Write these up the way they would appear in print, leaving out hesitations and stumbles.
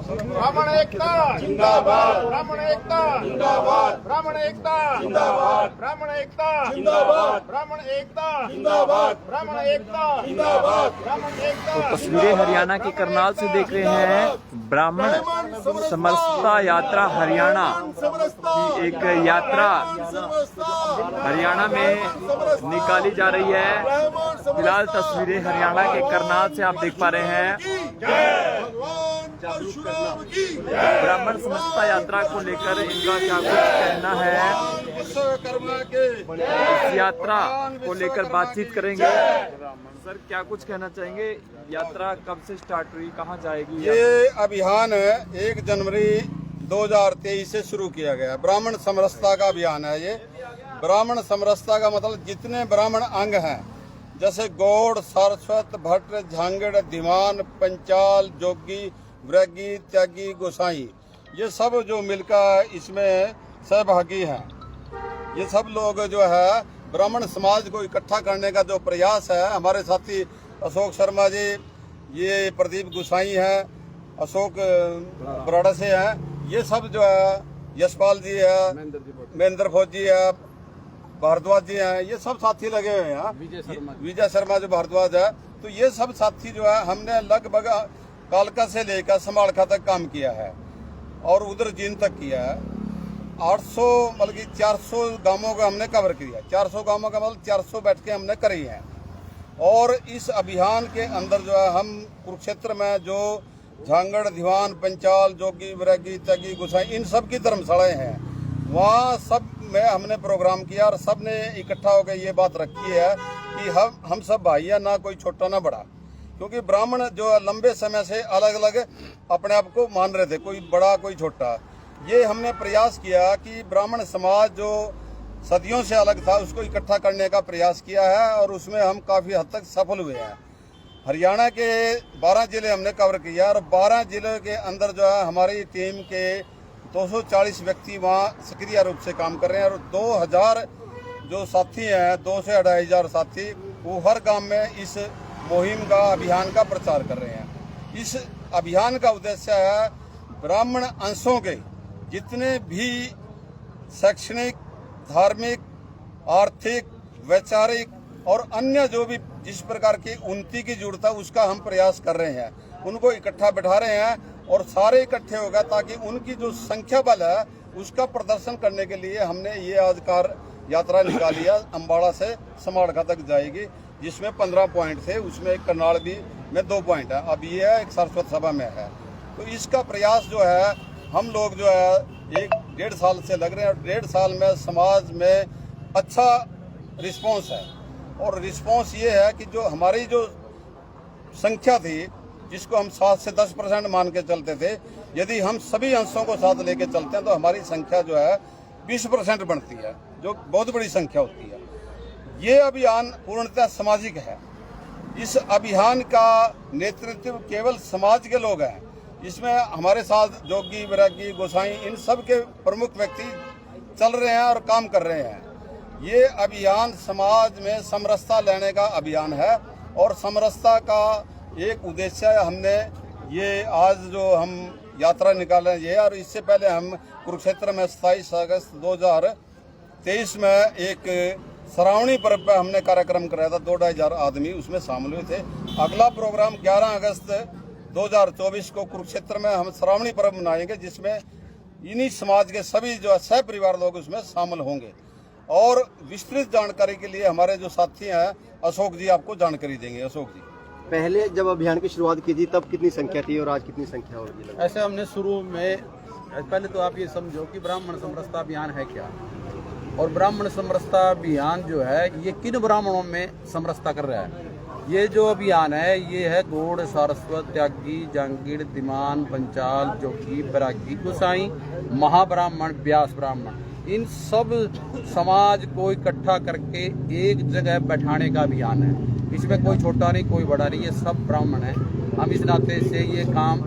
ब्राह्मण एकता जिंदाबाद, ब्राह्मण एकता जिंदाबाद, ब्राह्मण एकता जिंदाबाद, ब्राह्मण एकता जिंदाबाद, ब्राह्मण एकता जिंदाबाद, ब्राह्मण एकता जिंदाबाद। ब्राह्मण एकता। तस्वीरें हरियाणा के करनाल से देख रहे हैं। ब्राह्मण समरसता यात्रा हरियाणा की एक यात्रा हरियाणा में निकाली जा रही है। फिलहाल तस्वीरें हरियाणा के करनाल से आप देख पा रहे हैं। ब्राह्मण समरसता यात्रा को लेकर इनका क्या कुछ कहना है, इस यात्रा को लेकर बातचीत करेंगे। सर, क्या कुछ कहना चाहेंगे? यात्रा कब से स्टार्ट हुई, कहाँ जाएगी? ये अभियान 1 जनवरी 2023 से शुरू किया गया। ब्राह्मण समरसता का अभियान है ये। ब्राह्मण समरसता का मतलब जितने ब्राह्मण अंग हैं, जैसे गौड़, सारस्वत, भट्ट, झांगड़, दीवान, पंचाल, जोगी, वृगी, त्यागी, गोसाई, ये सब जो मिलकर इसमें सहभागी हैं। ये सब लोग जो है ब्राह्मण समाज को इकट्ठा करने का जो प्रयास है। हमारे साथी अशोक शर्मा जी, ये प्रदीप गोसाई हैं, अशोक बराड़ा से हैं, ये सब जो है, यशपाल जी है, महेंद्र फौजी है, भारद्वाज जी हैं, ये सब साथी लगे हुए हैं। विजय शर्मा जो भारद्वाज है, तो ये सब साथी जो है हमने लगभग कालका से लेकर समाड़खा तक काम किया है और उधर जींद तक किया है। 800 मतलब कि 400 गांवों को हमने कवर किया। 400 गांवों का मतलब 400 बैठकें हमने करी हैं। और इस अभियान के अंदर जो है हम कुरुक्षेत्र में जो झांगड़, दीवान, पंचाल, जोगी, वैरागी, त्यागी, गोसाई, इन सब की धर्मशालाएं हैं, वहाँ सब में हमने प्रोग्राम किया और सब ने इकट्ठा होकर ये बात रखी है कि हम सब भाई हैं, ना कोई छोटा ना बड़ा। क्योंकि ब्राह्मण जो लंबे समय से अलग अलग अपने आप को मान रहे थे, कोई बड़ा कोई छोटा। ये हमने प्रयास किया कि ब्राह्मण समाज जो सदियों से अलग था उसको इकट्ठा करने का प्रयास किया है और उसमें हम काफ़ी हद तक सफल हुए हैं। हरियाणा के 12 जिले हमने कवर किया और 12 जिलों के अंदर जो है हमारी टीम के 240 व्यक्ति वहाँ सक्रिय रूप से काम कर रहे हैं और 2000 जो साथी हैं, 2 से 2500 साथी, वो हर गांव में इस मुहिम का, अभियान का प्रचार कर रहे हैं। इस अभियान का उद्देश्य है ब्राह्मण अंशों के जितने भी शैक्षणिक, धार्मिक, आर्थिक, वैचारिक और अन्य जो भी जिस प्रकार की उन्नति की जरूरत है उसका हम प्रयास कर रहे हैं। उनको इकट्ठा बैठा रहे हैं और सारे इकट्ठे होगा ताकि उनकी जो संख्या बल है उसका प्रदर्शन करने के लिए हमने ये आज कार यात्रा निकाली है। अम्बाड़ा से समाड़खा तक जाएगी, जिसमें 15 पॉइंट थे, उसमें एक करनाल भी में 2 पॉइंट है। अब ये है एक सरस्वत सभा में है। तो इसका प्रयास जो है हम लोग जो है 1-1.5 साल से लग रहे हैं और 1.5 साल में समाज में अच्छा रिस्पांस है। और रिस्पांस ये है कि जो हमारी जो संख्या थी, जिसको हम 7 से 10% मान के चलते थे, यदि हम सभी अंशों को साथ लेके चलते हैं तो हमारी संख्या जो है 20% बनती है, जो बहुत बड़ी संख्या होती है। ये अभियान पूर्णतः सामाजिक है। इस अभियान का नेतृत्व केवल समाज के लोग हैं। इसमें हमारे साथ जोगी, वैरागी, गोसाई, इन सब के प्रमुख व्यक्ति चल रहे हैं और काम कर रहे हैं। ये अभियान समाज में समरसता लाने का अभियान है और समरसता का एक उद्देश्य है। हमने ये आज जो हम यात्रा निकाले ये, और इससे पहले हम कुरुक्षेत्र में 27 अगस्त 2023 में एक श्रावणी पर्व पर हमने कार्यक्रम कराया था। 2-2,500 आदमी उसमें शामिल हुए थे। अगला प्रोग्राम 11 अगस्त 2024 को कुरुक्षेत्र में हम श्रावणी पर्व मनाएंगे, जिसमें इन्हीं समाज के सभी जो सह परिवार लोग उसमें शामिल होंगे। और विस्तृत जानकारी के लिए हमारे जो साथी हैं अशोक जी आपको जानकारी देंगे। अशोक जी, पहले जब अभियान की शुरुआत की थी तब कितनी संख्या थी और आज कितनी संख्या होगी? ऐसे हमने शुरू में, पहले तो आप ये समझो कि ब्राह्मण समरसता अभियान है क्या, और ब्राह्मण समरसता अभियान जो है ये किन ब्राह्मणों में समरसता कर रहा है। ये जो अभियान है ये है गौड़, सारस्वत, त्यागी, जांगीड़, दीवान, पंचाल, जोगी, बैरागी, गोसाई, महाब्राह्मण, व्यास ब्राह्मण, इन सब समाज को इकट्ठा करके एक जगह बैठाने का अभियान है। इसमें कोई छोटा नहीं, कोई बड़ा नहीं, ये सब ब्राह्मण है। हम इस नाते से ये काम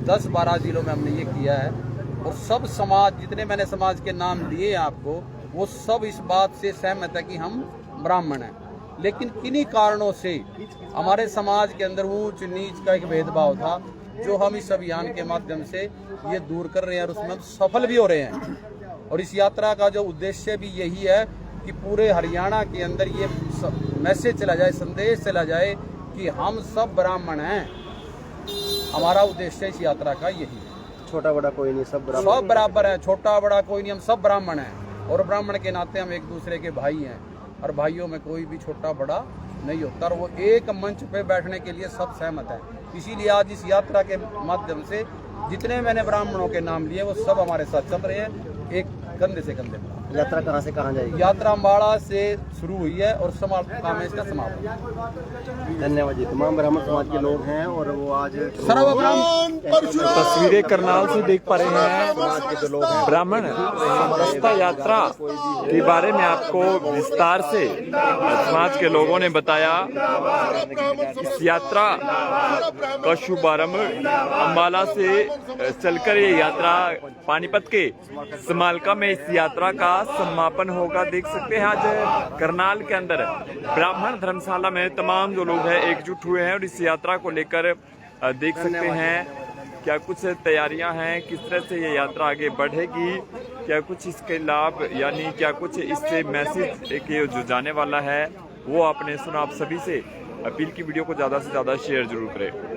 10-12 जिलों में हमने ये किया है और सब समाज, जितने मैंने समाज के नाम लिए आपको, वो सब इस बात से सहमत है कि हम ब्राह्मण हैं। लेकिन किन्हीं कारणों से हमारे समाज के अंदर ऊंच नीच का एक भेदभाव था। जो हम इस अभियान के माध्यम से ये दूर कर रहे हैं और उसमें हम सफल भी हो रहे हैं। और इस यात्रा का जो उद्देश्य भी यही है कि पूरे हरियाणा के अंदर ये मैसेज चला जाए, संदेश चला जाए कि हम सब ब्राह्मण हैं। हमारा उद्देश्य इस यात्रा का यही है। छोटा बड़ा कोई नहीं, सब बराबर है, छोटा बड़ा कोई नहीं, हम सब ब्राह्मण हैं और ब्राह्मण के नाते हम एक दूसरे के भाई हैं और भाइयों में कोई भी छोटा बड़ा नहीं होता और वो एक मंच पे बैठने के लिए सब सहमत हैं। इसीलिए आज इस यात्रा के माध्यम से जितने मैंने ब्राह्मणों के नाम लिए वो सब हमारे साथ चल रहे हैं, एक कंधे से कंधे मिला। यात्रा कहाँ से कहाँ जाएगी? यात्रा अम्बाड़ा से शुरू हुई है और समाप्त में इसका समापन। धन्यवाद जी। तमाम ब्राह्मण समाज के लोग हैं और वो आज तस्वीरें करनाल से देख पा रहे हैं। समाज के जो लोग हैं ब्राह्मण समरसता यात्रा के बारे में आपको विस्तार से समाज के लोगों ने बताया। इस यात्रा का शुभारंभ अम्बाला से चलकर ये यात्रा पानीपत के समालका में इस यात्रा का समापन होगा। देख सकते हैं आज करनाल के अंदर ब्राह्मण धर्मशाला में तमाम जो लोग हैं एकजुट हुए हैं और इस यात्रा को लेकर देख सकते हैं क्या कुछ तैयारियां हैं, किस तरह से ये यात्रा आगे बढ़ेगी, क्या कुछ इसके लाभ यानी क्या कुछ इससे मैसेज एक जो जाने वाला है वो आपने सुना। आप सभी से अपील की वीडियो को ज़्यादा से ज़्यादा शेयर जरूर करें।